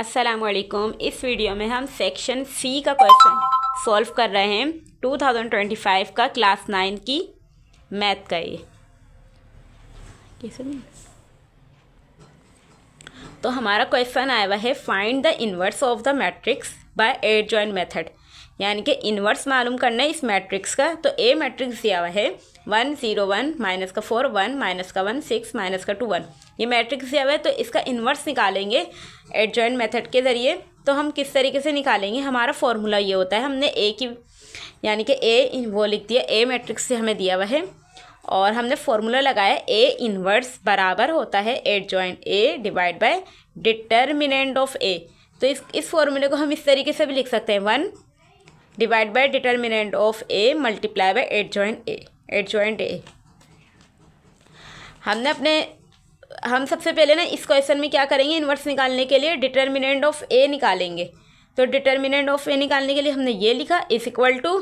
अस्सलामुअलैकुम। इस वीडियो में हम सेक्शन सी का क्वेश्चन सॉल्व कर रहे हैं 2025 का क्लास 9 की मैथ का। ये तो हमारा क्वेश्चन आया हुआ है find the inverse of the matrix bye adjoint method, यानी कि इन्वर्स मालूम करना है इस मैट्रिक्स का। तो ए मैट्रिक्स दिया हुआ है 1 0 1 माइनस का 4 1 माइनस का 1 6 माइनस का 2 1, ये मैट्रिक्स दिया हुआ है। तो इसका इन्वर्स निकालेंगे एडजॉइंट मेथड के ज़रिए। तो हम किस तरीके से निकालेंगे, हमारा फॉर्मूला ये होता है, हमने ए की यानी कि ए वो लिख दिया, ए मैट्रिक्स से हमें दिया हुआ है और हमने फॉर्मूला लगाया ए इन्वर्स बराबर होता है adjoint A divide by determinant of A. तो इस फॉर्मूले को हम इस तरीके से भी लिख सकते हैं 1 divide by determinant of A multiply by adjoint A. हम सबसे पहले ना इस क्वेश्चन में क्या करेंगे, इन्वर्स निकालने के लिए डिटर्मिनेंट ऑफ ए निकालेंगे। तो डिटर्मिनेंट ऑफ ए निकालने के लिए हमने ये लिखा इज इक्वल टू,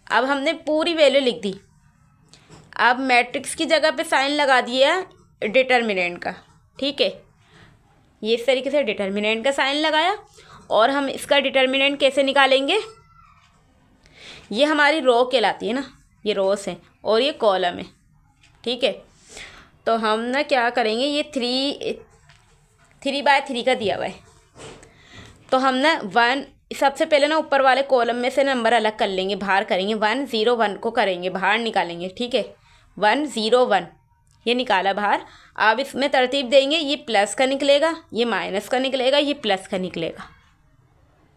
अब हमने पूरी वैल्यू लिख दी। अब मैट्रिक्स की जगह पे साइन लगा दिया डिटर्मिनेंट का, ठीक है, ये इस तरीके से डिटर्मिनेंट का साइन लगाया। और हम इसका डिटर्मिनेंट कैसे निकालेंगे, ये हमारी रो कहलाती है ना, ये रोस है और ये कॉलम है, ठीक है। तो हम ना क्या करेंगे, ये 3 बाय 3 का दिया हुआ है। तो हम ना 1 सबसे पहले ना ऊपर वाले कॉलम में से नंबर अलग कर लेंगे, बाहर करेंगे 1 0 1 को करेंगे बाहर निकालेंगे, ठीक है। 1 0 1 ये निकाला बाहर। अब इसमें तरतीब देंगे, ये प्लस का निकलेगा, ये माइनस का निकलेगा, ये प्लस का निकलेगा,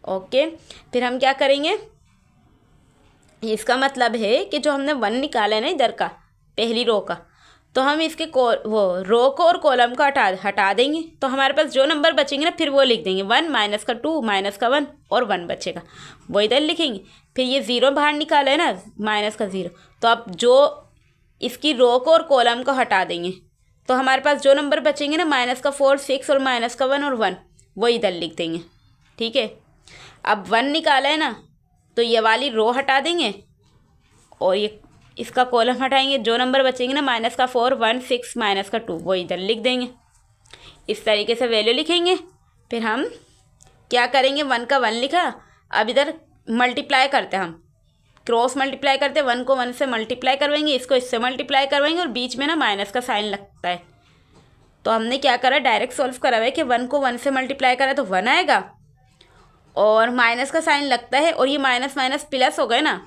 ओके। फिर हम क्या करेंगे, इसका मतलब है कि जो हमने 1 निकाला है ना इधर का पहली रो का, तो हम इसके रो को और कॉलम को हटा देंगे। तो हमारे पास जो नंबर बचेंगे ना फिर वो लिख देंगे 1 माइनस का 2 माइनस का 1 और 1 बचेगा, वो इधर लिखेंगे। फिर ये 0 बाहर निकाला है ना माइनस का 0, तो अब जो इसकी रो को और कॉलम को हटा देंगे तो हमारे पास जो नंबर बचेंगे ना माइनस का 4 6 और माइनस का 1 और 1 वो इधर लिख देंगे, ठीक है। अब 1 निकाला है ना तो ये वाली रो हटा देंगे और ये इसका कॉलम हटाएंगे, जो नंबर बचेंगे ना माइनस का 4 1 6 माइनस का 2 वो इधर लिख देंगे। इस तरीके से वैल्यू लिखेंगे। फिर हम क्या करेंगे, 1 का 1 लिखा, अब इधर मल्टीप्लाई करते हैं, हम क्रॉस मल्टीप्लाई करते हैं, 1 को 1 से मल्टीप्लाई करवाएंगे, इसको इससे मल्टीप्लाई करवाएंगे और बीच में ना माइनस का साइन लगता है। तो हमने क्या करा, डायरेक्ट सॉल्व करा हुआ है कि 1 को 1 से मल्टीप्लाई करा तो 1 आएगा और माइनस का साइन लगता है और ये माइनस माइनस प्लस हो गए ना,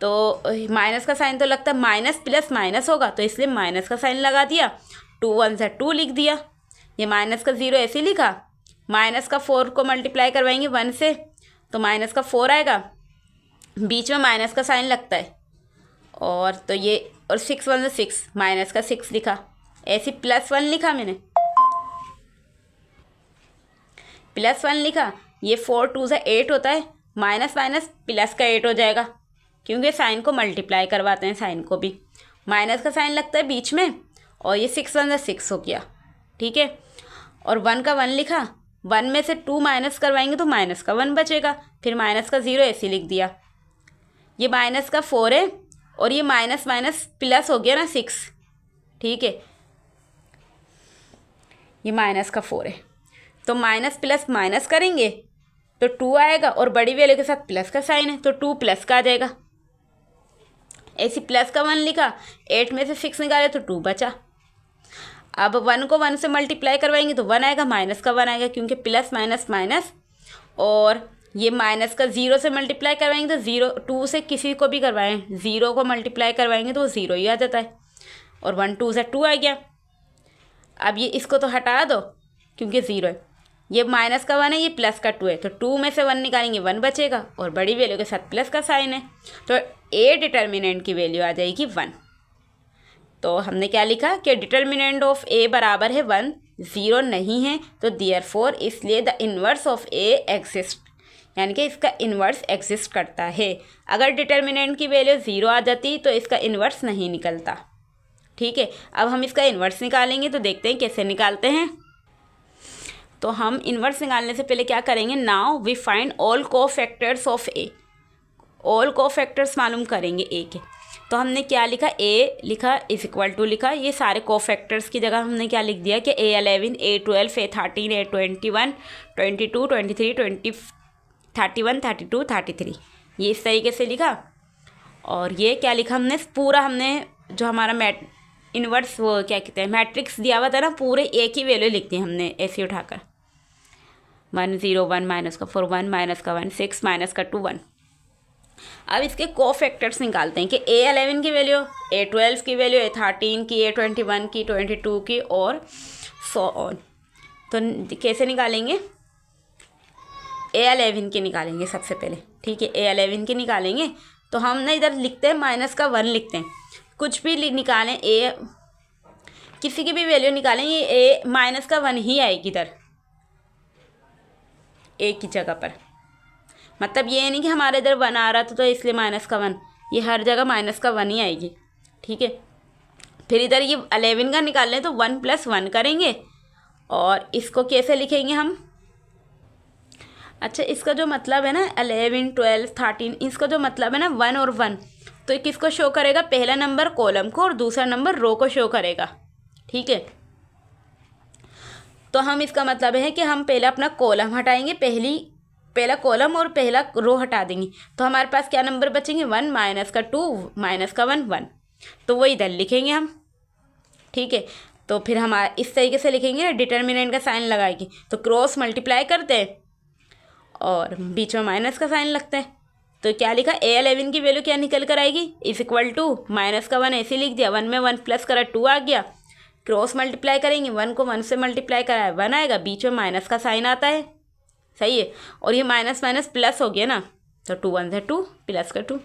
तो माइनस का साइन तो लगता है माइनस प्लस माइनस होगा, तो इसलिए माइनस का साइन लगा दिया। 2 1 से 2 लिख दिया, ये माइनस का 0 ऐसे लिखा। माइनस का 4 को मल्टीप्लाई करवाएंगे 1 से तो माइनस का 4 आएगा, बीच में माइनस का साइन लगता है और तो ये और 6 1 से 6 माइनस का 6 लिखा, ऐसे प्लस 1 लिखा मैंने, प्लस 1 लिखा। ये 4 2 से 8 होता है, माइनस माइनस प्लस का 8 हो जाएगा क्योंकि साइन को मल्टीप्लाई करवाते हैं, साइन को भी माइनस का साइन लगता है बीच में और ये 6 1 से 6 हो गया, ठीक है। और 1 का 1 लिखा, 1 में से 2 माइनस करवाएंगे तो माइनस का 1 बचेगा, फिर माइनस का 0 ऐसे लिख दिया। ये माइनस का 4 है और ये माइनस माइनस प्लस हो गया ना 6, ठीक है, ये माइनस का 4 है तो माइनस प्लस माइनस करेंगे तो 2 आएगा और बड़ी वैल्यू के साथ प्लस का साइन है तो 2 प्लस का आ जाएगा। ऐसे प्लस का 1 लिखा, 8 में से 6 निकाले तो 2 बचा। अब 1 को 1 से मल्टीप्लाई करवाएंगे तो 1 आएगा, माइनस का 1 आएगा क्योंकि प्लस माइनस माइनस, और ये माइनस का 0 से मल्टीप्लाई करवाएंगे तो 0 2 से किसी को भी करवाएं, 0 को मल्टीप्लाई करवाएंगे तो वो 0 ही आ जाता है और 1 2 से 2 आ गया। अब ये इसको तो हटा दो क्योंकि 0 है, ये माइनस का 1 है, ये प्लस का 2 है, तो 2 में से 1 निकालेंगे 1 बचेगा और बड़ी वैल्यू के साथ प्लस का साइन है, तो ए डिटर्मिनेंट की वैल्यू आ जाएगी 1। तो हमने क्या लिखा कि डिटर्मिनेंट ऑफ ए बराबर है 1, 0 नहीं है तो देयरफॉर इसलिए the inverse of A exist, यानी कि इसका इन्वर्स एग्जिस्ट करता है। अगर डिटर्मिनेंट की वैल्यू 0 आ जाती तो इसका इन्वर्स नहीं निकलता, ठीक है। अब हम इसका इन्वर्स निकालेंगे तो देखते हैं कैसे निकालते हैं। तो हम इन्वर्स निकालने से पहले क्या करेंगे, now we find all cofactors of A, all cofactors मालूम करेंगे ए के। तो हमने क्या लिखा, ए लिखा इज इक्वल टू लिखा, ये सारे कोफैक्टर्स की जगह हमने क्या लिख दिया कि A11 A12 A13 A21 22 23 31 32 33, ये इस तरीके से लिखा। और ये क्या लिखा हमने, पूरा हमने जो हमारा इनवर्स वो क्या कहते हैं मैट्रिक्स दिया हुआ था ना, पूरे एक ही वैल्यू लिखती है हमने ऐसे उठाकर, 1 0 1 माइनस का 4 1 माइनस का 1 6 माइनस का 2 1। अब इसके कोफैक्टर्स निकालते हैं कि A11 की वैल्यू, A12 की वैल्यू, A13 की, A21 की, 22 की और सो ऑन। तो कैसे निकालेंगे, A11 की निकालेंगे सबसे पहले, ठीक है। A11 की निकालेंगे तो हम ना इधर लिखते हैं माइनस का 1 लिखते हैं, कुछ भी निकालें किसी की भी वैल्यू निकालें, ये माइनस का 1 ही आएगी इधर ए की जगह पर। मतलब ये नहीं कि हमारे इधर 1 आ रहा था तो इसलिए माइनस का 1, ये हर जगह माइनस का 1 ही आएगी, ठीक है। फिर इधर ये 11 का निकाल लें तो 1 + 1 करेंगे और इसको कैसे लिखेंगे हम, अच्छा इसका जो मतलब है ना 11 12 13, इसका जो मतलब है ना 1 और 1, तो किसको शो करेगा, पहला नंबर कॉलम को और दूसरा नंबर रो को शो करेगा, ठीक है। तो हम इसका मतलब है कि हम पहला अपना कॉलम हटाएंगे, पहला कॉलम और पहला रो हटा देंगे, तो हमारे पास क्या नंबर बचेंगे, 1 माइनस का 2 माइनस का 1 1, तो वो इधर लिखेंगे हम, ठीक है। तो फिर हम इस तरीके से लिखेंगे, डिटर्मिनेंट का साइन लगाएंगे तो क्रॉस मल्टीप्लाई करते हैं और बीच में माइनस का साइन लगता है। तो क्या लिखा, A11 की वैल्यू क्या निकल कर आएगी, इज इक्वल टू माइनस का 1 ऐसे लिख दिया, 1 में 1 प्लस करा 2 आ गया, क्रॉस मल्टीप्लाई करेंगे 1 को 1 से मल्टीप्लाई करा 1 आएगा, बीच में माइनस का साइन आता है, सही है। और ये माइनस माइनस प्लस हो गया ना, तो 2 1 से 2 प्लस का 2,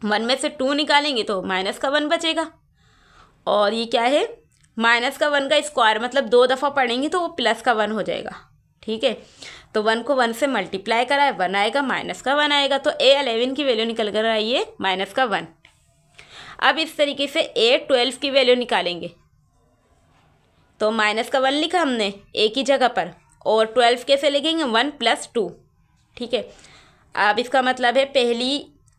1 में से 2 निकालेंगे तो माइनस का 1 बचेगा। और ये क्या है, माइनस का 1 का स्क्वायर, मतलब 2 दफ़ा पढ़ेंगे तो वो प्लस का 1 हो जाएगा, ठीक है। तो 1 को 1 से मल्टीप्लाई कराए 1 आएगा, माइनस का 1 आएगा, तो A11 की वैल्यू निकल कर आई है माइनस का 1। अब इस तरीके से A12 की वैल्यू निकालेंगे, तो माइनस का 1 लिखा हमने ए की जगह पर, और 12 कैसे लिखेंगे, 1 + 2, ठीक है। अब इसका मतलब है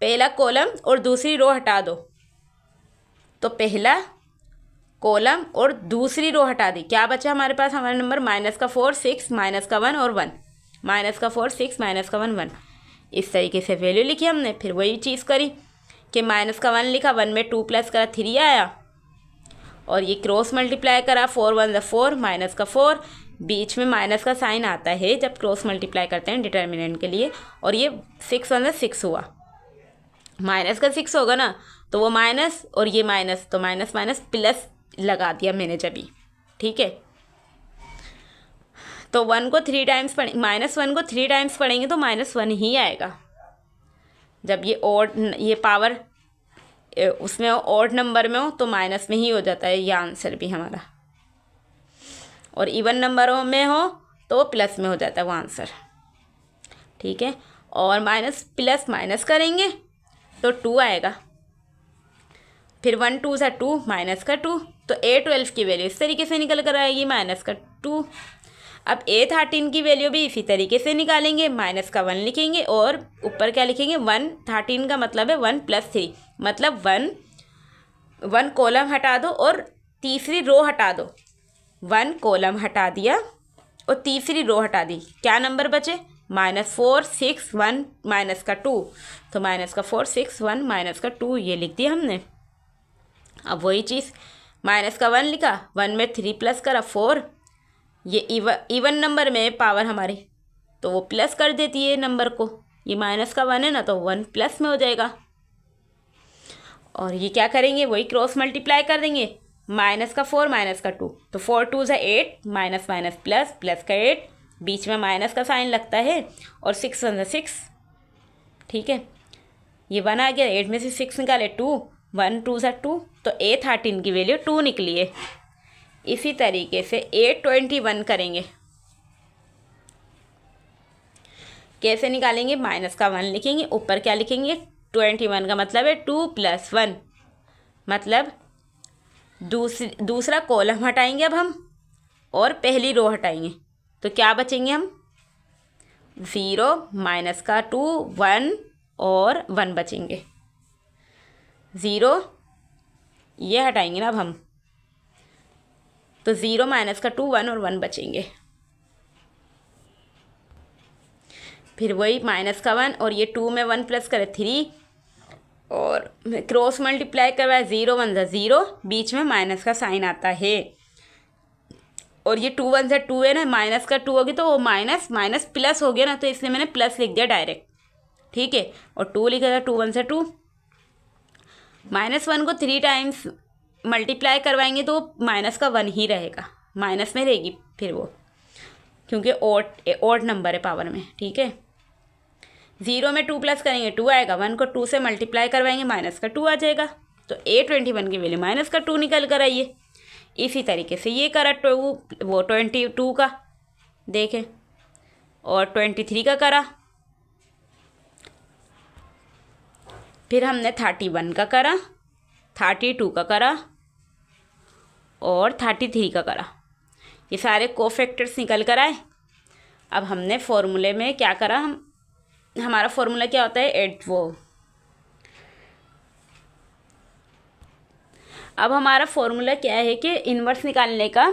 पहला कॉलम और दूसरी रो हटा दो, तो पहला कॉलम और दूसरी रो हटा दी, क्या बचा हमारे पास, हमारा नंबर माइनस का 4 6 माइनस का 1 और 1, माइनस का 4 6 माइनस का 1 1, इस तरीके से वैल्यू लिखी हमने। फिर वही चीज़ करी कि माइनस का 1 लिखा, 1 में 2 प्लस करा 3 आया, और ये क्रॉस मल्टीप्लाई करा 4 1 = 4 माइनस का 4, बीच में माइनस का साइन आता है जब क्रॉस मल्टीप्लाई करते हैं डिटर्मिनेंट के लिए, और ये 6 1 = 6 हुआ, माइनस का 6 होगा ना तो वो माइनस और ये माइनस, तो माइनस माइनस प्लस लगा दिया मैंने जब, ठीक है। तो 1 को 3 टाइम्स पढ़ेंगे, -1 को 3 टाइम्स पढ़ेंगे तो -1 ही आएगा। जब ये पावर उसमें ऑड नंबर में हो तो माइनस में ही हो जाता है ये आंसर भी हमारा, और इवन नंबरों में हो तो प्लस में हो जाता है वो आंसर, ठीक है। और माइनस प्लस माइनस करेंगे तो 2 आएगा, फिर 1 2 = 2 माइनस का 2, तो A12 की वैल्यू इस तरीके से निकल कर आएगी माइनस का 2। अब A13 की वैल्यू भी इसी तरीके से निकालेंगे, माइनस का 1 लिखेंगे और ऊपर क्या लिखेंगे, 1 13 का मतलब है 1 + 3, मतलब 1 कॉलम हटा दो और तीसरी रो हटा दो, 1 कॉलम हटा दिया और तीसरी रो हटा दी, क्या नंबर बचे, -4 6 1 माइनस का 2, तो माइनस का 4 6 1 माइनस का 2 ये लिख दिया हमने। अब वही चीज़ माइनस का 1 लिखा, 1 में 3 प्लस करा 4, ये इवन नंबर में पावर हमारी तो वो प्लस कर देती है नंबर को, ये माइनस का 1 है ना तो 1 प्लस में हो जाएगा। और ये क्या करेंगे, वही क्रॉस मल्टीप्लाई कर देंगे, माइनस का 4 माइनस का 2, तो 4 2 = 8 माइनस माइनस प्लस, प्लस का 8, बीच में माइनस का साइन लगता है, और 6 1 = 6, ठीक है। ये 1 आ गया, 8 में से 6 निकाले 2, 1 2 = 2, तो A13 की वैल्यू 2 निकली है। इसी तरीके से A21 करेंगे, कैसे निकालेंगे, माइनस का 1 लिखेंगे, ऊपर क्या लिखेंगे, 21 का मतलब है 2 + 1, मतलब दूसरा कॉलम हटाएंगे अब हम और पहली रो हटाएंगे, तो क्या बचेंगे हम, 0 माइनस का 2 1 और 1 बचेंगे, ज़ीरो, ये हटाएंगे ना अब हम, तो 0 माइनस का 2 1 और 1 बचेंगे। फिर वही माइनस का 1 और ये 2 में 1 प्लस करे 3 और क्रॉस मल्टीप्लाई करवाए 0 1 ज़ा 0, बीच में माइनस का साइन आता है और ये 2 1 ज़ा 2 है ना, माइनस का 2 होगी तो वो माइनस माइनस प्लस हो गया ना, तो इसलिए मैंने प्लस लिख दिया डायरेक्ट। ठीक है, और 2 लिखा था, 2 1 ज़ा 2। -1 को 3 टाइम्स मल्टीप्लाई करवाएंगे तो माइनस का 1 ही रहेगा, माइनस में रहेगी फिर वो, क्योंकि ओड नंबर है पावर में। ठीक है, 0 में 2 प्लस करेंगे 2 आएगा, 1 को 2 से मल्टीप्लाई करवाएंगे माइनस का 2 आ जाएगा, तो A21 की वैल्यू माइनस का 2 निकल कर आइए। इसी तरीके से ये करा वो 22 का देखें और 23 का करा, फिर हमने 31 का करा, 32 का करा और 33 का करा। ये सारे कोफैक्टर्स निकल कर आए। अब हमने फॉर्मूले में क्या करा, हमारा फॉर्मूला क्या होता है, अब हमारा फॉर्मूला क्या है कि इन्वर्स निकालने का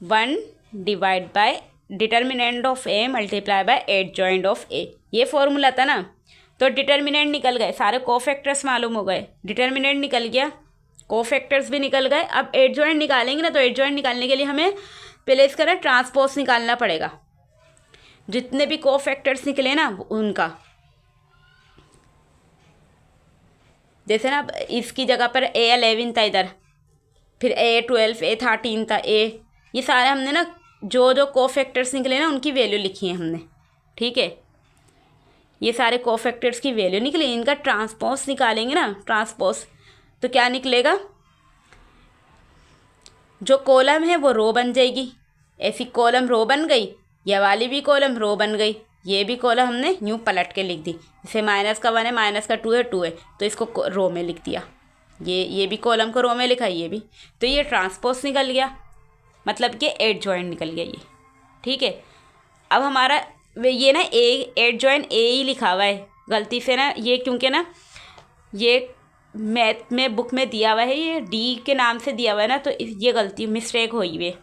1 divide by determinant of A multiply by adjoint of A, ये फॉर्मूला था ना। तो डिटर्मिनेंट निकल गए, सारे कोफैक्टर्स मालूम हो गए, डिटर्मिनेंट निकल गया, कोफैक्टर्स भी निकल गए। अब एडजॉइंट निकालेंगे ना, तो एडजॉइंट निकालने के लिए हमें पहले इसका ना ट्रांसपोज निकालना पड़ेगा। जितने भी कोफैक्टर्स निकले ना उनका, जैसे ना इसकी जगह पर A11 था इधर, फिर A12 A13 था, ये सारे हमने ना जो कोफैक्टर्स निकले ना उनकी वैल्यू लिखी है हमने। ठीक है, ये सारे कोफैक्टर्स की वैल्यू निकली, इनका ट्रांसपोज निकालेंगे ना, ट्रांसपोज तो क्या निकलेगा, जो कॉलम है वो रो बन जाएगी, ऐसी कॉलम रो बन गई, यह वाली भी कॉलम रो बन गई, ये भी कॉलम हमने यूँ पलट के लिख दी। जैसे माइनस का 1 है, माइनस का 2 है, 2 है, तो इसको रो में लिख दिया, ये भी कॉलम को रो में लिखा, ये भी, तो ये ट्रांसपोज निकल गया, मतलब कि एडजॉइंट निकल गया ये। ठीक है, अब हमारा ये ना एडजॉइंट ए ही लिखा हुआ है गलती से ना, ये क्योंकि ना ये मैथ में बुक में दिया हुआ है, ये डी के नाम से दिया हुआ है ना, तो ये गलती मिस्टेक हुई हुई है,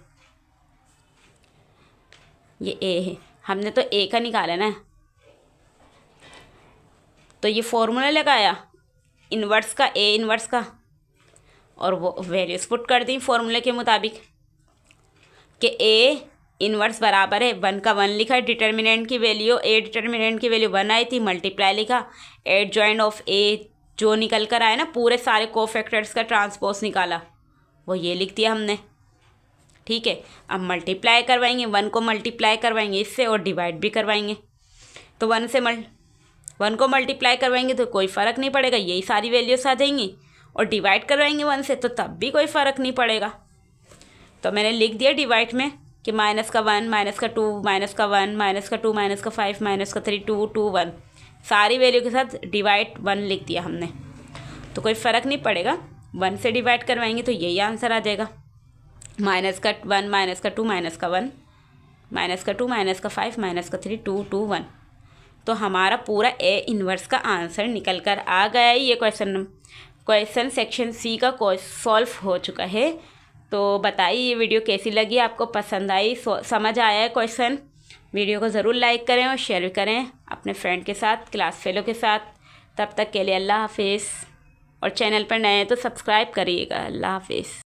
ये ए है, हमने तो ए का निकाला ना। तो ये फॉर्मूला लगाया इन्वर्स का, ए इन्वर्स का, और वो वैल्यूज पुट कर दी फॉर्मूले के मुताबिक कि ए इन्वर्स बराबर है 1 का 1 लिखा, डिटर्मिनेंट की वैल्यू डिटर्मिनेंट की वैल्यू 1 आई थी, मल्टीप्लाई लिखा, एडजॉइंट ऑफ ए जो निकल कर आया ना, पूरे सारे कोफैक्टर्स का ट्रांसपोज निकाला, वो ये लिख दिया हमने। ठीक है, अब मल्टीप्लाई करवाएंगे, 1 को मल्टीप्लाई करवाएंगे इससे और डिवाइड भी करवाएंगे, तो 1 को मल्टीप्लाई करवाएंगे तो कोई फ़र्क नहीं पड़ेगा, यही सारी वैल्यूज आ जाएंगी, और डिवाइड करवाएंगे 1 से तो तब भी कोई फ़र्क नहीं पड़ेगा। तो मैंने लिख दिया डिवाइड में कि -1 -2 -1 -2 -5 -3 2 2 1, सारी वैल्यू के साथ डिवाइड 1 लिख दिया हमने, तो कोई फ़र्क नहीं पड़ेगा, 1 से डिवाइड करवाएंगे तो यही आंसर आ जाएगा, -1 -2 -1 -2 -5 -3 2 1। तो हमारा पूरा ए इन्वर्स का आंसर निकल कर आ गया है। ये क्वेश्चन सेक्शन सी का सॉल्व हो चुका है। तो बताइए ये वीडियो कैसी लगी, आपको पसंद आई, समझ आया है क्वेश्चन। वीडियो को ज़रूर लाइक करें और शेयर करें अपने फ्रेंड के साथ, क्लास फेलो के साथ। तब तक के लिए अल्लाह हाफिज़, और चैनल पर नए हैं तो सब्सक्राइब करिएगा। अल्लाह हाफिज़।